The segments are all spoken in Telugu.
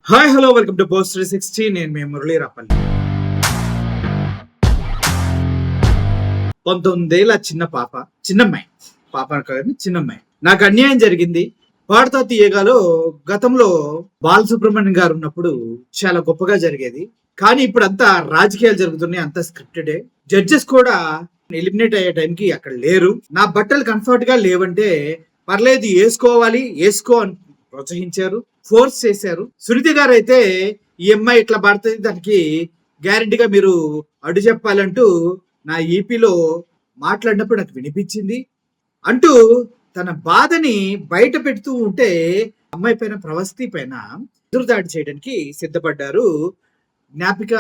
Hi hello welcome to post 360. నేను మీ మురళీ రాపల్లి. 19 ఏళ్ల చిన్నమ్మాయి కాదు చిన్నమ్మాయి, నాకు అన్యాయం జరిగింది. పాడతా తీయగాలో గతంలో బాలసుబ్రహ్మణ్యం గారు ఉన్నప్పుడు చాలా గొప్పగా జరిగేది. కానీ ఇప్పుడు అంతా రాజకీయాలు జరుగుతున్నాయి, అంతా స్క్రిప్టెడే. జడ్జెస్ కూడా ఎలిమినేట్ అయ్యే టైంకి అక్కడ లేరు. నా బట్టలు కంఫర్ట్ గా లేవంటే పర్లేదు వేసుకో అని ప్రోత్సహించారు, ఫోర్స్ చేశారు. సునీత గారు అయితే ఈ అమ్మాయి ఇట్లా పడుతుంది, దానికి గ్యారంటీగా మీరు అడ్డు చెప్పాలంటూ నా ఈపీలో మాట్లాడినప్పుడు నాకు వినిపించింది అంటూ తన బాధని బయట పెడుతూ ఉంటే అమ్మాయి పైన ప్రవస్తి పైన ఎదురుదాడి చేయడానికి సిద్ధపడ్డారు జ్ఞాపిక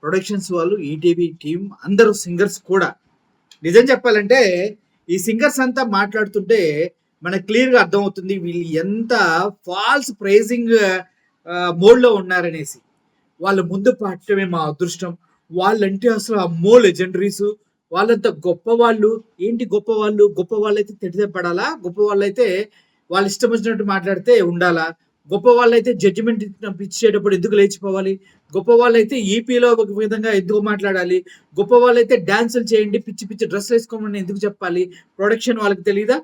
ప్రొడక్షన్స్ వాళ్ళు, ఈటీవీ టీం, అందరూ సింగర్స్ కూడా. నిజం చెప్పాలంటే ఈ సింగర్స్ అంతా మాట్లాడుతుంటే మనకు క్లియర్ గా అర్థమవుతుంది వీళ్ళు ఎంత ఫాల్స్ ప్రైజింగ్ మోడ్ లో ఉన్నారనేసి. వాళ్ళ ముందు పాడటమే మా అదృష్టం, వాళ్ళంటే అసలు అమ్మో లెజెండరీస్, వాళ్ళంతా గొప్పవాళ్ళు. ఏంటి గొప్పవాళ్ళు అయితే తిడితేపడాలా? గొప్ప వాళ్ళైతే వాళ్ళు ఇష్టం వచ్చినట్టు మాట్లాడితే ఉండాలా? గొప్ప వాళ్ళైతే జడ్జిమెంట్ ఇచ్చేటప్పుడు ఎందుకు లేచిపోవాలి? గొప్ప వాళ్ళైతే ఈపీలో ఒక విధంగా ఎందుకు మాట్లాడాలి? గొప్ప వాళ్ళైతే డాన్సులు చేయండి, పిచ్చి పిచ్చి డ్రెస్సులు వేసుకోమని ఎందుకు చెప్పాలి? ప్రొడక్షన్ వాళ్ళకి తెలీదా?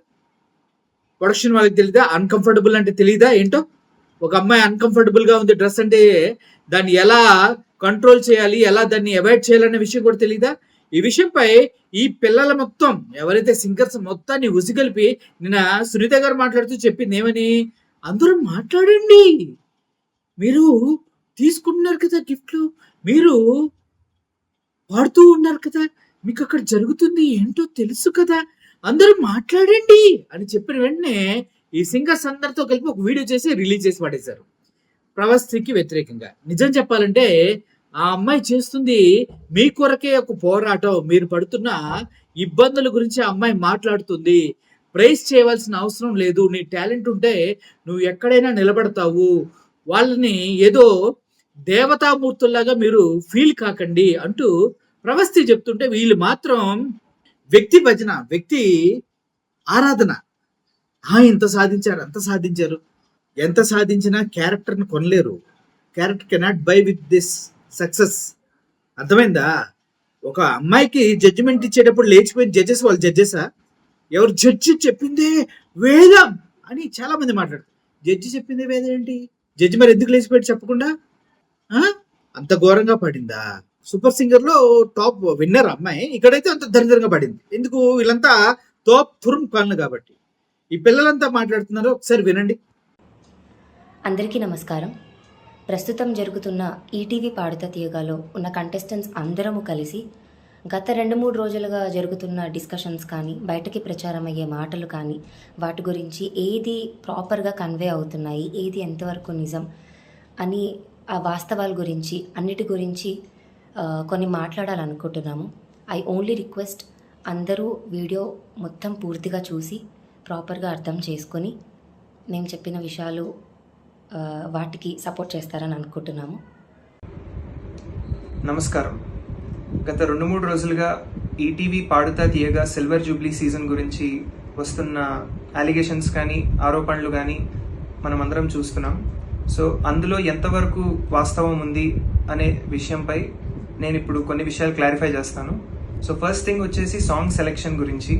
అన్కంఫర్టబుల్ అంటే తెలీదా ఏంటో? ఒక అమ్మాయి అన్కంఫర్టబుల్ గా ఉంది డ్రెస్ అంటే దాన్ని ఎలా కంట్రోల్ చేయాలి, ఎలా దాన్ని అవాయిడ్ చేయాలనే విషయం కూడా తెలీదా? ఈ విషయంపై ఈ పిల్లల మొత్తం ఎవరైతే సింగర్స్ మొత్తాన్ని ఉసిగలిపి నిన్న సునీత గారు మాట్లాడుతూ చెప్పింది ఏమని, అందరూ మాట్లాడండి, మీరు తీసుకుంటున్నారు కదా గిఫ్ట్లు, మీరు పాడుతూ ఉన్నారు కదా, మీకు అక్కడ జరుగుతుంది ఏంటో తెలుసు కదా, అందరూ మాట్లాడండి అని చెప్పిన వెంటనే ఈ సింగర్స్ అందరితో కలిపి ఒక వీడియో చేసి రిలీజ్ చేసి పడేశారు ప్రవస్తికి వ్యతిరేకంగా. నిజం చెప్పాలంటే ఆ అమ్మాయి చేస్తుంది మీ కొరకే ఒక పోరాటం. మీరు పడుతున్న ఇబ్బందుల గురించి ఆ అమ్మాయి మాట్లాడుతుంది. ప్రైజ్ చేయవలసిన అవసరం లేదు, నీ టాలెంట్ ఉంటే నువ్వు ఎక్కడైనా నిలబడతావు, వాళ్ళని ఏదో దేవతామూర్తుల్లాగా మీరు ఫీల్ కాకండి అంటూ ప్రవస్తి చెప్తుంటే వీళ్ళు మాత్రం వ్యక్తి భజన, వ్యక్తి ఆరాధన. ఇంత సాధించారు, అంత సాధించారు. ఎంత సాధించినా క్యారెక్టర్ని కొనలేరు. Character cannot buy with this success. అర్థమైందా? ఒక అమ్మాయికి జడ్జిమెంట్ ఇచ్చేటప్పుడు లేచిపోయిన జడ్జెస్ వాళ్ళు జడ్జెసా? ఎవరు జడ్జి చెప్పిందే వేదం అని చాలా మంది మాట్లాడతారు. జడ్జి చెప్పిందే వేదం ఏంటి? జడ్జి మరి ఎందుకు లేచిపోయి చెప్పకుండా? అంత ఘోరంగా పడిందా? సూపర్ సింగర్ లో టాప్ విన్నర్ అమ్మాయి, ఇక్కడైతే అంత దరిద్రంగా పడింది. ఎందుకు? వీళ్ళంతా టాప్ తురుం పనులు కాబట్టి. ఈ పిల్లలంతా మాట్లాడుతున్నారు, ఒకసారి వినండి. అందరికీ నమస్కారం. ప్రస్తుతం జరుగుతున్న ఈటీవీ పాడుతా తీయగాలో ఉన్న కంటెస్టెంట్స్ అందరము కలిసి గత 2-3 రోజులుగా జరుగుతున్న డిస్కషన్స్ కానీ, బయటకి ప్రచారం అయ్యే మాటలు కానీ, వాటి గురించి ఏది ప్రాపర్గా కన్వే అవుతున్నాయి, ఏది ఎంతవరకు నిజం అని ఆ వాస్తవాల గురించి అన్నిటి గురించి కొన్ని మాట్లాడాలనుకుంటున్నాము. ఐ ఓన్లీ రిక్వెస్ట్, అందరూ వీడియో మొత్తం పూర్తిగా చూసి ప్రాపర్గా అర్థం చేసుకొని మేము చెప్పిన విషయాలు వాటికి సపోర్ట్ చేస్తారని అనుకుంటున్నాము. నమస్కారం. గత 2-3 రోజులుగా ఈటీవీ పాడుతా తీయగా సిల్వర్ జూబ్లీ సీజన్ గురించి వస్తున్న అలిగేషన్స్ కానీ, ఆరోపణలు కానీ మనం అందరం చూస్తున్నాం. సో అందులో ఎంతవరకు వాస్తవం ఉంది అనే విషయంపై నేను ఇప్పుడు కొన్ని విషయాలు క్లారిఫై చేస్తాను. సో ఫస్ట్ థింగ్ వచ్చేసి సాంగ్ సెలెక్షన్ గురించి.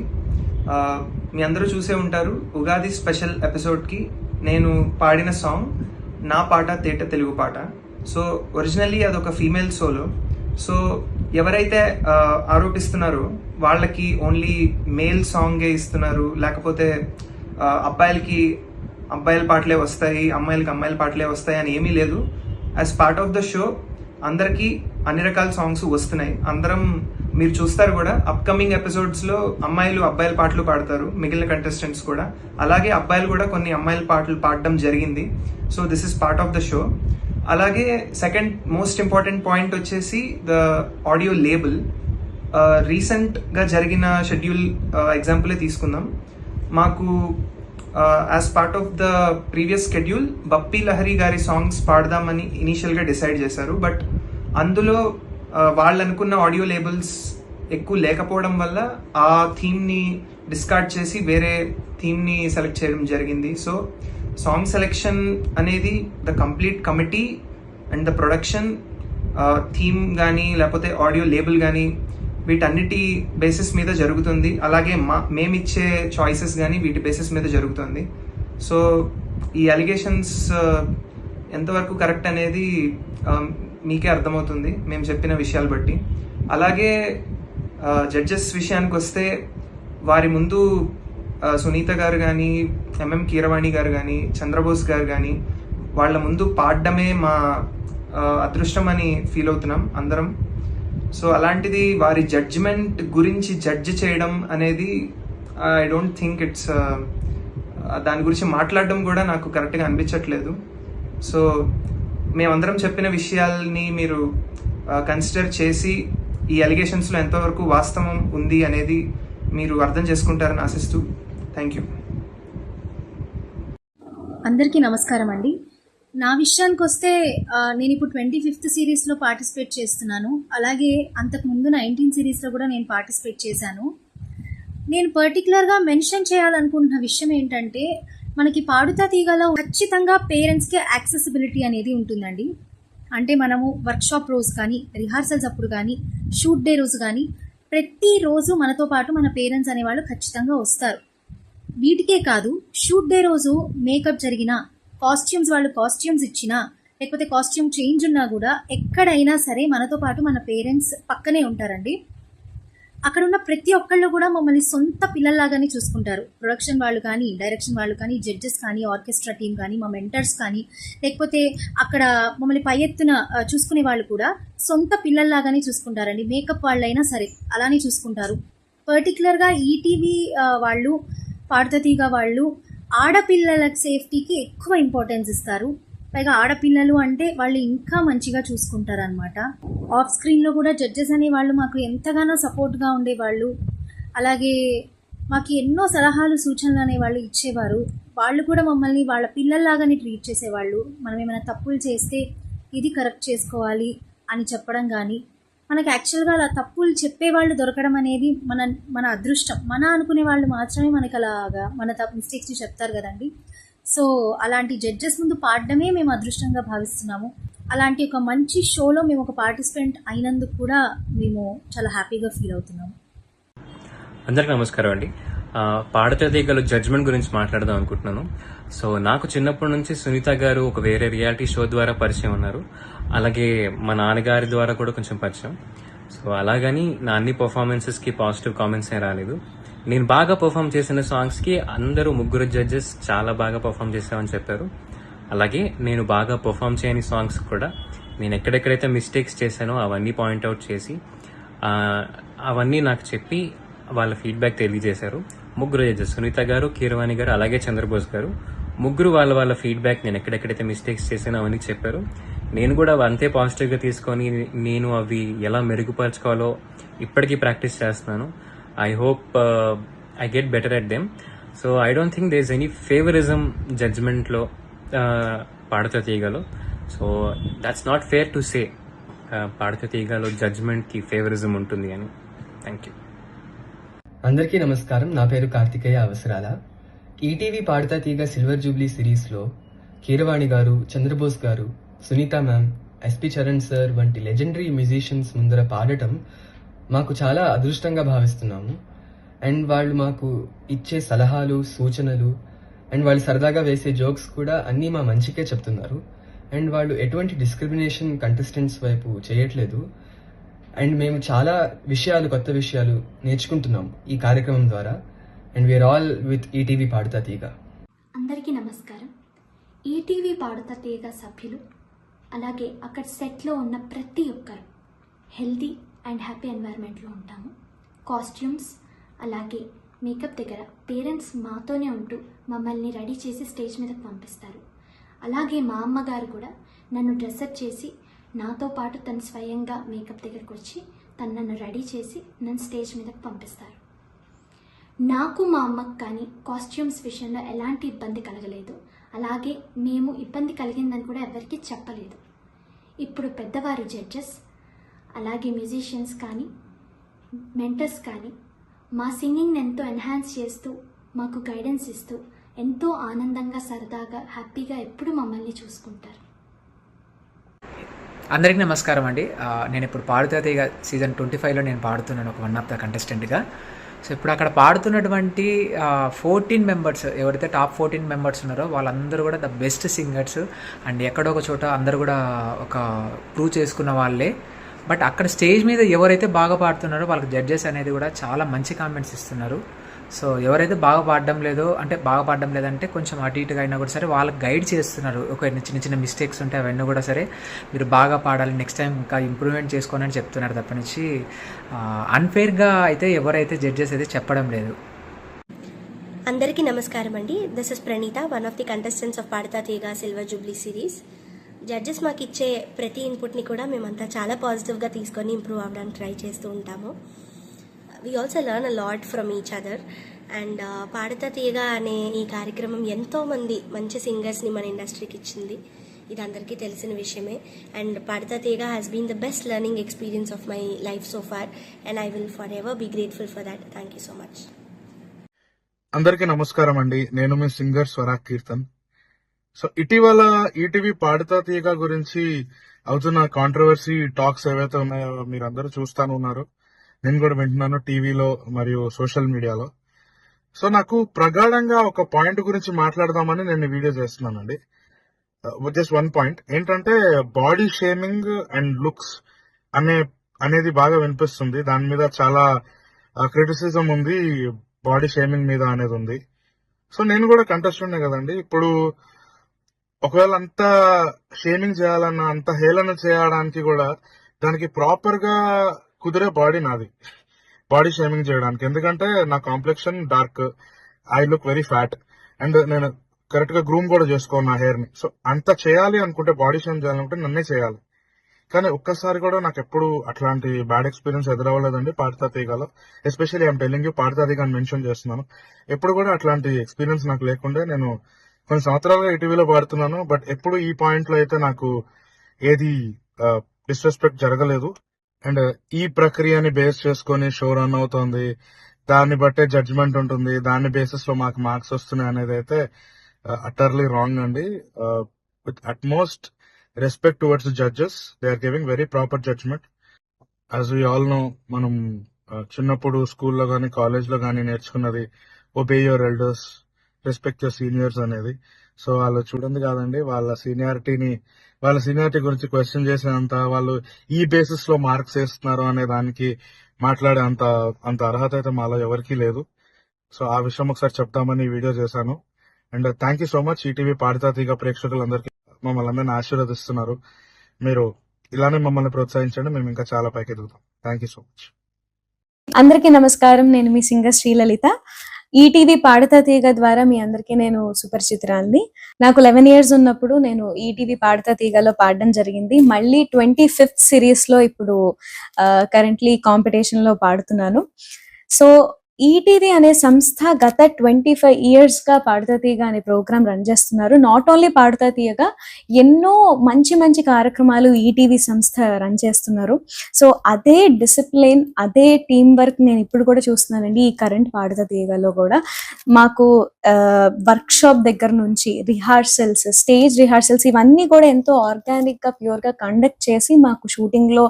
మీ అందరూ చూసే ఉంటారు, ఉగాది స్పెషల్ ఎపిసోడ్కి నేను పాడిన సాంగ్ నా పాట తేట తెలుగు పాట. సో ఒరిజినల్లీ అదొక ఫీమేల్ సోలో. సో ఎవరైతే ఆరోపిస్తున్నారో వాళ్ళకి ఓన్లీ మేల్ సాంగే ఇస్తున్నారు, లేకపోతే అబ్బాయిల పాటలే వస్తాయి, అమ్మాయిల పాటలే వస్తాయి అని ఏమీ లేదు. As part of the show అందరికీ అన్ని రకాల సాంగ్స్ వస్తున్నాయి. అందరం మీరు చూస్తారు కూడా, అప్కమింగ్ ఎపిసోడ్స్లో అబ్బాయిల పాటలు పాడతారు, మిగిలిన కంటెస్టెంట్స్ కూడా. అలాగే అబ్బాయిలు కూడా కొన్ని అమ్మాయిల పాటలు పాడడం జరిగింది. So this is part of the show. అలాగే సెకండ్ మోస్ట్ ఇంపార్టెంట్ పాయింట్ వచ్చేసి ద ఆడియో లేబుల్. రీసెంట్గా జరిగిన షెడ్యూల్ ఎగ్జాంపులే తీసుకుందాం. మాకు as part of the previous schedule Bappi Lahari గారి సాంగ్స్ పాడదామని ఇనీషియల్గా డిసైడ్ చేశారు. బట్ అందులో వాళ్ళు అనుకున్న ఆడియో లేబుల్స్ ఎక్కువ లేకపోవడం వల్ల ఆ థీమ్ని డిస్కార్డ్ చేసి వేరే థీమ్ని సెలెక్ట్ చేయడం జరిగింది. సో సాంగ్ సెలెక్షన్ అనేది the complete committee and the production, theme కానీ లేకపోతే ఆడియో లేబుల్ కానీ వీటన్నిటి బేసిస్ మీద జరుగుతుంది. అలాగే మేమిచ్చే చాయిసెస్ కానీ వీటి బేసిస్ మీద జరుగుతుంది. సో ఈ అలిగేషన్స్ ఎంతవరకు కరెక్ట్ అనేది మీకే అర్థమవుతుంది మేము చెప్పిన విషయాలు బట్టి. అలాగే జడ్జెస్ విషయానికి వస్తే వారి ముందు సునీత గారు కానీ, ఎంఎం కీరవాణి గారు కానీ, చంద్రబోస్ గారు కానీ వాళ్ళ ముందు పాడడమే మా అదృష్టం అని ఫీల్ అవుతున్నాం అందరం. సో అలాంటిది వారి జడ్జిమెంట్ గురించి జడ్జ్ చేయడం అనేది ఐ డోంట్ థింక్ ఇట్స్, దాని గురించి మాట్లాడడం కూడా నాకు కరెక్ట్గా అనిపించట్లేదు. సో మేమందరం చెప్పిన విషయాల్ని మీరు కన్సిడర్ చేసి ఈ అలిగేషన్స్లో ఎంతవరకు వాస్తవం ఉంది అనేది మీరు అర్థం చేసుకుంటారని ఆశిస్తూ థ్యాంక్ యూ. అందరికీ నమస్కారం అండి. నా విషయానికి వస్తే నేను ఇప్పుడు 25th సిరీస్లో పార్టిసిపేట్ చేస్తున్నాను. అలాగే అంతకుముందు 19 సిరీస్లో కూడా నేను పార్టిసిపేట్ చేశాను. నేను పర్టికులర్గా మెన్షన్ చేయాలనుకుంటున్న విషయం ఏంటంటే, మనకి పాడుతా తీగలో ఖచ్చితంగా పేరెంట్స్కి యాక్సెసిబిలిటీ అనేది ఉంటుందండి. అంటే మనము వర్క్షాప్ రోజు కానీ, రిహార్సల్స్ అప్పుడు కానీ, షూట్ డే రోజు కానీ ప్రతిరోజు మనతో పాటు మన పేరెంట్స్ అనేవాళ్ళు ఖచ్చితంగా వస్తారు. వీటికే కాదు, షూట్ డే రోజు మేకప్ జరిగినా, కాస్ట్యూమ్స్ వాళ్ళు కాస్ట్యూమ్స్ ఇచ్చినా, లేకపోతే కాస్ట్యూమ్ చేంజ్ ఉన్నా కూడా ఎక్కడైనా సరే మనతో పాటు మన పేరెంట్స్ పక్కనే ఉంటారండి. అక్కడ ఉన్న ప్రతి ఒక్కళ్ళు కూడా మమ్మల్ని సొంత పిల్లల్లాగానే చూసుకుంటారు. ప్రొడక్షన్ వాళ్ళు కానీ, డైరెక్షన్ వాళ్ళు కానీ, జడ్జెస్ కానీ, ఆర్కెస్ట్రా టీం కానీ, మా మెంటర్స్ కానీ, లేకపోతే అక్కడ మమ్మల్ని పై ఎత్తున చూసుకునే వాళ్ళు కూడా సొంత పిల్లల్లాగానే చూసుకుంటారండి. మేకప్ వాళ్ళైనా సరే అలానే చూసుకుంటారు. పర్టికులర్గా ఈటీవీ వాళ్ళు, పాడుతా తీగ వాళ్ళు ఆడపిల్లల సేఫ్టీకి ఎక్కువ ఇంపార్టెన్స్ ఇస్తారు. పైగా ఆడపిల్లలు అంటే వాళ్ళు ఇంకా మంచిగా చూసుకుంటారు అనమాట. ఆఫ్ స్క్రీన్లో కూడా జడ్జెస్ అనే వాళ్ళు మాకు ఎంతగానో సపోర్ట్గా ఉండేవాళ్ళు. అలాగే మాకు ఎన్నో సలహాలు, సూచనలు అనేవాళ్ళు ఇచ్చేవారు. వాళ్ళు కూడా మమ్మల్ని వాళ్ళ పిల్లల్లాగానే ట్రీట్ చేసేవాళ్ళు. మనం ఏమైనా తప్పులు చేస్తే ఇది కరెక్ట్ చేసుకోవాలి అని చెప్పడం కానీ, మనకు యాక్చువల్గా అలా తప్పులు చెప్పేవాళ్ళు దొరకడం అనేది మన అదృష్టం. మన అనుకునే వాళ్ళు మాత్రమే మనకి అలాగా మన మిస్టేక్స్ని చెప్తారు కదండి. సో అలాంటి జడ్జెస్ ముందు పాడడమే మేము అదృష్టంగా భావిస్తున్నాము. అలాంటి ఒక మంచి షోలో మేము ఒక పార్టిసిపెంట్ అయినందుకు కూడా మేము చాలా హ్యాపీగా ఫీల్ అవుతున్నాము. అందరికీ నమస్కారం అండి. పాడుతా తీగల జడ్జ్మెంట్ గురించి మాట్లాడదాం అనుకుంటున్నాను. సో నాకు చిన్నప్పటి నుంచి సునీత గారు ఒక వేరే రియాలిటీ షో ద్వారా పరిచయం ఉన్నారు. అలాగే మా నాన్నగారి ద్వారా కూడా కొంచెం పరిచయం. సో అలాగని నా అన్ని పర్ఫార్మెన్సెస్కి పాజిటివ్ కామెంట్స్ ఏం రాలేదు. నేను బాగా పర్ఫామ్ చేసిన సాంగ్స్కి అందరూ ముగ్గురు జడ్జెస్ చాలా బాగా పర్ఫామ్ చేశామని చెప్పారు. అలాగే నేను బాగా పర్ఫామ్ చేయని సాంగ్స్ కూడా నేను ఎక్కడెక్కడైతే మిస్టేక్స్ చేశానో అవన్నీ పాయింట్అవుట్ చేసి అవన్నీ నాకు చెప్పి వాళ్ళ ఫీడ్బ్యాక్ తెలియజేశారు. ముగ్గురు జడ్జెస్, సునీత గారు, కీరవాణి గారు, అలాగే చంద్రబోస్ గారు, ముగ్గురు వాళ్ళ ఫీడ్బ్యాక్ నేను ఎక్కడెక్కడైతే మిస్టేక్స్ చేశానో అవన్నీ చెప్పారు. నేను కూడా అంతే పాజిటివ్గా తీసుకొని నేను అవి ఎలా మెరుగుపరచుకోవాలో ఇప్పటికీ ప్రాక్టీస్ చేస్తున్నాను. I hope I get better at them. So I don't think there is any favouritism జడ్జ్మెంట్లో పాడుతా తీగలో. So that's not fair to say పాడుతా తీగలో జడ్జ్మెంట్కి ఫేవరిజం ఉంటుంది అని. Thank you. అందరికీ నమస్కారం. నా పేరు కార్తికేయ అవసరాల. ఈటీవీ పాడుతా తీగ సిల్వర్ జూబ్లీ సిరీస్లో కీరవాణి గారు, చంద్రబోస్ గారు, Sunitha ma'am, SP Charan sir వంటి లెజెండరీ మ్యూజిషియన్స్ ముందర పాడటం మాకు చాలా అదృష్టంగా భావిస్తున్నాము. అండ్ వాళ్ళు మాకు ఇచ్చే సలహాలు, సూచనలు అండ్ వాళ్ళు సరదాగా వేసే జోక్స్ కూడా అన్నీ మా మంచికే చెప్తున్నారు. అండ్ వాళ్ళు ఎటువంటి డిస్క్రిమినేషన్ కంటెస్టెంట్స్ వైపు చేయట్లేదు. అండ్ మేము చాలా విషయాలు, కొత్త విషయాలు నేర్చుకుంటున్నాం ఈ కార్యక్రమం ద్వారా. And we are all with ETV Padutha Theega. అందరికీ నమస్కారం. ఈటీవీ పాడుతా తీగ సభ్యులు, అలాగే అక్కడ సెట్లో ఉన్న ప్రతి ఒక్కరు హెల్తీ అండ్ హ్యాపీ ఎన్వైర్న్మెంట్లో ఉంటాము. కాస్ట్యూమ్స్ అలాగే మేకప్ దగ్గర పేరెంట్స్ మాతోనే ఉంటూ మమ్మల్ని రెడీ చేసి స్టేజ్ మీదకి పంపిస్తారు. అలాగే మా అమ్మగారు కూడా నన్ను డ్రెస్అప్ చేసి నాతో పాటు తను స్వయంగా మేకప్ దగ్గరకు వచ్చి తను నన్ను రెడీ చేసి నన్ను స్టేజ్ మీదకి పంపిస్తారు. నాకు మా అమ్మకు కానీ కాస్ట్యూమ్స్ విషయంలో ఎలాంటి ఇబ్బంది కలగలేదు. అలాగే మేము ఇబ్బంది కలిగిందని కూడా ఎవరికీ చెప్పలేదు. ఇప్పుడు పెద్దవారు జడ్జెస్, అలాగే మ్యూజిషియన్స్ కానీ, మెంటర్స్ కానీ మా సింగింగ్ని ఎంతో ఎన్హాన్స్ చేస్తూ మాకు గైడెన్స్ ఇస్తూ ఎంతో ఆనందంగా సరదాగా హ్యాపీగా ఎప్పుడు మమ్మల్ని చూసుకుంటారు. అందరికీ నమస్కారం అండి. నేను ఇప్పుడు పాడుతా తీగ సీజన్ 25లో నేను పాడుతున్నాను ఒక వన్ ఆఫ్ ద కంటెస్టెంట్గా. సో ఇప్పుడు అక్కడ పాడుతున్నటువంటి 14 మెంబర్స్, ఎవరైతే టాప్ 14 మెంబర్స్ ఉన్నారో వాళ్ళందరూ కూడా ద బెస్ట్ సింగర్స్ అండ్ ఎక్కడో ఒక చోట అందరూ కూడా ఒక ప్రూవ్ చేసుకున్న వాళ్ళే. బట్ అక్కడ స్టేజ్ మీద ఎవరైతే బాగా పాడుతున్నారో వాళ్ళకి జడ్జెస్ అనేది కూడా చాలా మంచి కామెంట్స్ ఇస్తున్నారు. సో ఎవరైతే బాగా పాడడం లేదంటే కొంచెం అటు ఇటుగా అయినా కూడా సరే వాళ్ళకి గైడ్ చేస్తున్నారు. ఒక చిన్న చిన్న మిస్టేక్స్ ఉంటే అవన్నీ కూడా సరే మీరు బాగా పాడాలి, నెక్స్ట్ టైం ఇంకా ఇంప్రూవ్మెంట్ చేసుకోండి అని చెప్తున్నారు తప్పనిచ్చి అన్ఫేర్గా అయితే ఎవరైతే జడ్జెస్ అయితే చెప్పడం లేదు. అందరికీ నమస్కారం అండి. This is Praneetha, one of the contestants of Padutha Theeyaga silver Jubilee series. Judges మాకు ఇచ్చే ప్రతి ఇన్పుట్ని కూడా మేమంతా చాలా పాజిటివ్గా తీసుకొని ఇంప్రూవ్ అవ్వడానికి ట్రై చేస్తూ ఉంటాము. We also learn a lot from each other. And Padutha తీగ అనే ఈ కార్యక్రమం ఎంతోమంది మంచి సింగర్స్ని మన ఇండస్ట్రీకి ఇచ్చింది, ఇది అందరికీ తెలిసిన విషయమే. And Padutha Theeyaga has been the best learning experience of my life so far and I will forever be grateful for that. Thank you so much. అందరికీ నమస్కారం అండి. నేను మీ సింగర్ స్వరాగ్ కీర్తన్. సో ఇటీవల ఈటీవీ పాడతా తీగ గురించి అవుతున్న కాంట్రవర్సీ టాక్స్ ఏవైతే ఉన్నాయో మీరు అందరూ చూస్తాను ఉన్నారు, నేను కూడా వింటున్నాను టీవీలో మరియు సోషల్ మీడియాలో. సో నాకు ప్రగాఢంగా ఒక పాయింట్ గురించి మాట్లాడదామని నేను వీడియో చేస్తున్నానండి. జస్ట్ వన్ పాయింట్ ఏంటంటే బాడీ షేమింగ్ అండ్ లుక్స్ అనేది బాగా వినిపిస్తుంది. దాని మీద చాలా క్రిటిసిజం ఉంది, బాడీ షేమింగ్ మీద అనేది ఉంది. సో నేను కూడా కంటెస్టెంట్ కదండి. ఇప్పుడు ఒకవేళ అంత షేమింగ్ చేయాలన్నా, అంత హేళన చేయడానికి కూడా దానికి ప్రాపర్ గా కుదిరే బాడీ నాది, బాడీ షేమింగ్ చేయడానికి. ఎందుకంటే నా complexion dark, I look very fat and నేను కరెక్ట్ గా గ్రూమ్ కూడా చేసుకోను నా హెయిర్ ని. సో అంత చేయాలి అనుకుంటే, బాడీ షేమ్ చేయాలనుకుంటే నన్నే చేయాలి. కానీ ఒక్కసారి కూడా నాకు ఎప్పుడు అట్లాంటి బ్యాడ్ ఎక్స్పీరియన్స్ ఎదురవ్వలేదండి పాడతా తీగలో. ఎస్పెషల్లీ ఐఎమ్ టెల్లింగ్ యూ, పాడతా తీగ అని మెన్షన్ చేస్తున్నాను. ఎప్పుడు కూడా అట్లాంటి ఎక్స్పీరియన్స్ నాకు లేకుండే. నేను కొన్ని సంవత్సరాలుగా ఈటీవీలో పాడుతున్నాను, బట్ ఎప్పుడు ఈ పాయింట్ లో అయితే నాకు ఏది డిస్రెస్పెక్ట్ జరగలేదు. అండ్ ఈ ప్రక్రియని బేస్ చేసుకొని షో రన్ అవుతోంది, దాన్ని బట్టే జడ్జ్మెంట్ ఉంటుంది, దాని బేసిస్ లో మాకు మార్క్స్ వస్తున్నాయి అనేది అయితే అటర్లీ రాంగ్ అండి. With utmost respect towards judges, they are giving very proper judgement. As we all know, మనం చిన్నప్పుడు స్కూల్లో కానీ కాలేజ్లో కానీ నేర్చుకున్నది obey your elders, respect your seniors అనేది. సో వాళ్ళు చూడండి కాదండి, వాళ్ళ సీనియారిటీ గురించి క్వశ్చన్ చేసేంత, వాళ్ళు ఈ బేసిస్ లో మార్క్స్ వేస్తున్నారు అనే దానికి మాట్లాడే అంత అర్హత అయితే మాలో ఎవరికీ లేదు. సో ఆ విషయం ఒకసారి చెప్తామని వీడియో చేశాను. And thank you so much ETV Padutha తీగ ప్రేక్షకులందరికీ. మమ్మల్ని అందరినీ ఆశీర్వదిస్తున్నారు. మీరు ఇలానే మమ్మల్ని ప్రోత్సహించండి, మేము ఇంకా చాలా పైకి ఎదుగుతాం. Thank you so much. అందరికీ నమస్కారం. నేను మీ సింగర్ శ్రీలలిత. ఈటీవీ పాడతా తీగ ద్వారా మీ అందరికీ నేను సుపరిచితురాల్ని. నాకు 11 years ఉన్నప్పుడు నేను ఈటీవీ పాడతా తీగలో పాడడం జరిగింది. మళ్ళీ 25th సిరీస్ లో ఇప్పుడు కరెంట్లీ కాంపిటీషన్ లో పాడుతున్నాను. సో ఈటీవీ అనే సంస్థ గత 25 years గా పాడతా తీగ అనే ప్రోగ్రామ్ రన్ చేస్తున్నారు. నాట్ ఓన్లీ పాడతా తీయగా ఎన్నో మంచి మంచి కార్యక్రమాలు ఈటీవీ సంస్థ రన్ చేస్తున్నారు. సో అదే డిసిప్లిన్, అదే టీం వర్క్ నేను ఇప్పుడు కూడా చూస్తున్నానండి. ఈ కరెంట్ పాడతా తీయగలో కూడా మాకు వర్క్ షాప్ దగ్గర నుంచి రిహార్సల్స్, స్టేజ్ రిహార్సల్స్, ఇవన్నీ కూడా ఎంతో ఆర్గానిక్ గా ప్యూర్ గా కండక్ట్ చేసి మాకు షూటింగ్ లో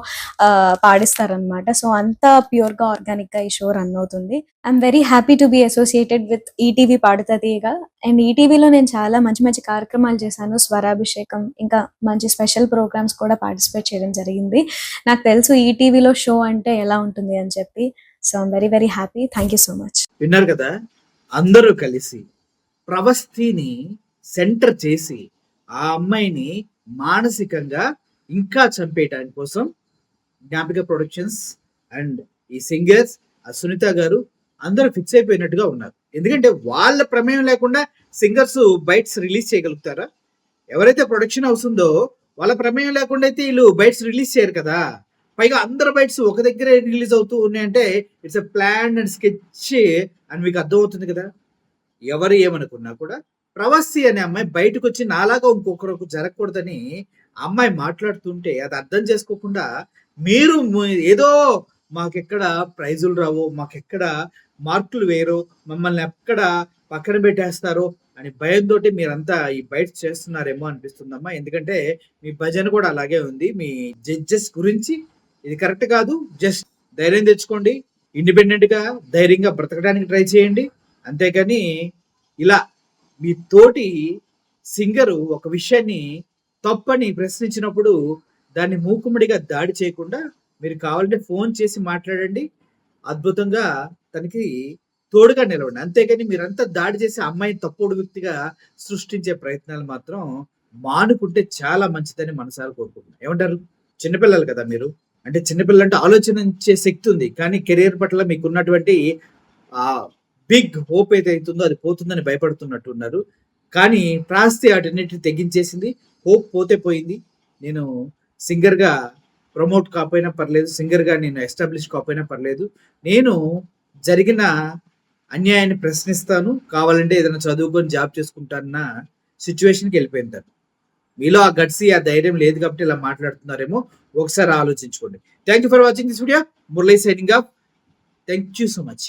పాడిస్తారనమాట. సో అంతా ప్యూర్ గా ఆర్గానిక్ గా ఈ షో రన్ అవుతుంది. I'm very happy to be associated with ETV Padutha తీగ. అండ్ ఈటీవీలో నేను చాలా మంచి మంచి కార్యక్రమాలు చేశాను. స్వరాభిషేకం, ఇంకా మంచి స్పెషల్ ప్రోగ్రామ్స్ కూడా పార్టిసిపేట్ చేయడం జరిగింది. నాకు తెలుసు ఈటీవీలో షో అంటే ఎలా ఉంటుంది అని చెప్పి. So I'm very very happy. Thank you so much. విన్నారు కదా, అందరూ కలిసి ప్రవస్థిని సెంటర్ చేసి ఆ అమ్మాయిని మానసికంగా ఇంకా చంపేయటానికి కోసం జ్ఞాపిక ప్రొడక్షన్స్ అండ్ ఈ సింగర్స్, సునీత గారు అందరూ ఫిక్స్ అయిపోయినట్టుగా ఉన్నారు. ఎందుకంటే వాళ్ళ ప్రమేయం లేకుండా సింగర్స్ బైట్స్ రిలీజ్ చేయగలుగుతారా? ఎవరైతే ప్రొడక్షన్ హౌస్ ఉందో వాళ్ళ ప్రమేయం లేకుండా అయితే వీళ్ళు బైట్స్ రిలీజ్ చేయరు కదా. పైగా అందరు బైట్స్ ఒక దగ్గరే రిలీజ్ అవుతూ ఉన్నాయంటే it's a plan and sketch అని మీకు అర్థమవుతుంది కదా. ఎవరు ఏమనుకున్నా కూడా ప్రవాసి అనే అమ్మాయి బయటకు వచ్చి నాలాగా ఇంకొకరికి జరగకూడదని అమ్మాయి మాట్లాడుతుంటే అది అర్థం చేసుకోకుండా మీరు ఏదో మాకెక్కడ ప్రైజులు రావో, మాకెక్కడ మార్కులు వేయరో, మమ్మల్ని ఎక్కడ పక్కన పెట్టేస్తారో అని భయంతో మీరంతా ఈ బయట చేస్తున్నారేమో అనిపిస్తుందమ్మా. ఎందుకంటే మీ భజన కూడా అలాగే ఉంది. మీ జడ్జెస్ గురించి ఇది కరెక్ట్ కాదు. జస్ట్ ధైర్యం తెచ్చుకోండి, ఇండిపెండెంట్ గా ధైర్యంగా బ్రతకడానికి ట్రై చేయండి. అంతేకాని ఇలా మీ తోటి సింగరు ఒక విషయాన్ని తప్పని ప్రశ్నించినప్పుడు దాన్ని మూకుమ్మడిగా దాడి చేయకుండా మీరు కావాలంటే ఫోన్ చేసి మాట్లాడండి. అద్భుతంగా తనకి తోడుగా నిలవండి. అంతేకాని మీరంతా దాడి చేసి ఆ అమ్మాయిని తప్పుడు వ్యక్తిగా సృష్టించే ప్రయత్నాలు మాత్రం మానుకుంటే చాలా మంచిదని మనసారా కోరుకుంటున్నాను. ఏమంటారు? చిన్నపిల్లలు కదా మీరు. అంటే చిన్నపిల్లలు అంటే ఆలోచించే శక్తి ఉంది, కానీ కెరీర్ పట్ల మీకున్నటువంటి ఆ బిగ్ హోప్ ఏదైతుందో అది పోతుందని భయపడుతున్నట్టున్నారు. కానీ ప్రాస్తి వాటన్నిటిని తెగించేసింది. హోప్ పోతే పోయింది. నేను సింగర్గా ప్రమోట్ కాకపోయినా పర్లేదు, సింగర్గా నేను ఎస్టాబ్లిష్ కాకపోయినా పర్లేదు, నేను జరిగిన అన్యాయాన్ని ప్రశ్నిస్తాను, కావాలంటే ఏదైనా చదువుకొని జాబ్ చేసుకుంటానన్న సిచ్యువేషన్కి వెళ్ళిపోయింది తను. మీలో ఆ గట్సి ఆ ధైర్యం లేదు కాబట్టి ఇలా మాట్లాడుతున్నారేమో, ఒకసారి ఆలోచించుకోండి. Thank you for watching this video. Murali signing off. Thank you so much.